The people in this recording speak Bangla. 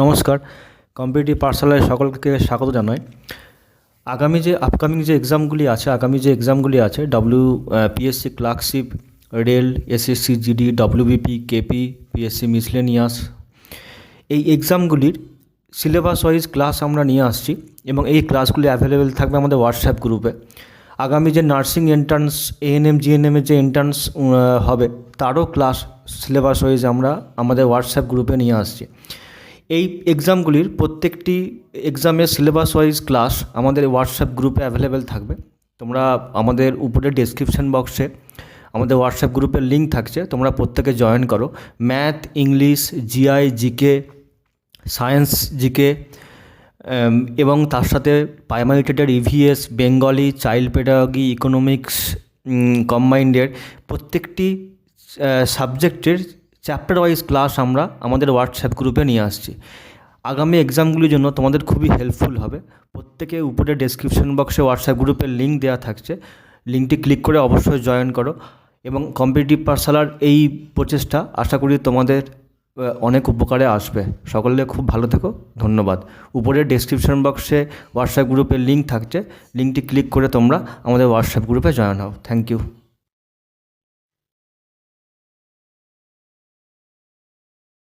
নমস্কার। কম্পিটিটিভ পাঠশালায় সকলকে স্বাগত জানাই। আপকামিং যে এক্সামগুলি আছে PSC clerkship, rail, SSC GD, WBP, KP, PSC miscellaneous, এই এক্সামগুলির সিলেবাস ওয়াইজ ক্লাস আমরা নিয়ে আসছি এবং এই ক্লাসগুলি অ্যাভেলেবেল থাকবে আমাদের হোয়াটসঅ্যাপ গ্রুপে। আগামী যে নার্সিং এন্ট্রান্স, এএনএম, জিএনএমের যে এন্ট্রান্স হবে তারও ক্লাস সিলেবাস ওয়াইজ আমরা আমাদের হোয়াটসঅ্যাপ গ্রুপে নিয়ে আসছি। এই এক্সামগুলির প্রত্যেকটি এক্সামের সিলেবাস ওয়াইজ ক্লাস আমাদের হোয়াটসঅ্যাপ গ্রুপে অ্যাভেলেবেল থাকবে। তোমরা আমাদের উপরে ডেসক্রিপশন বক্সে আমাদের হোয়াটসঅ্যাপ গ্রুপের লিঙ্ক থাকছে, তোমরা প্রত্যেকে জয়েন করো। Math, English, GI, GK, science, GK এবং তার সাথে প্রাইমারি টেটের EVS, Bengali, child pedagogy, economics কম্বাইন্ডের প্রত্যেকটি সাবজেক্টের চ্যাপ্টার ওয়াইজ ক্লাস আমরা আমাদের হোয়াটসঅ্যাপ গ্রুপে নিয়ে আসছি। আগামী এক্সামগুলির জন্য তোমাদের খুবই হেল্পফুল হবে। প্রত্যেকে উপরে ডেসক্রিপশন বক্সে হোয়াটসঅ্যাপ গ্রুপের লিঙ্ক দেওয়া থাকছে, লিঙ্কটি ক্লিক করে অবশ্যই জয়েন করো। এবং কম্পিটিটিভ পাঠশালার এই প্রচেষ্টা আশা করি তোমাদের অনেক উপকারে আসবে। সকলে খুব ভালো থেকো, ধন্যবাদ। উপরে ডেসক্রিপশন বক্সে হোয়াটসঅ্যাপ গ্রুপের লিঙ্ক থাকছে, লিঙ্কটি ক্লিক করে তোমরা আমাদের হোয়াটসঅ্যাপ গ্রুপে জয়েন হও। Thank you.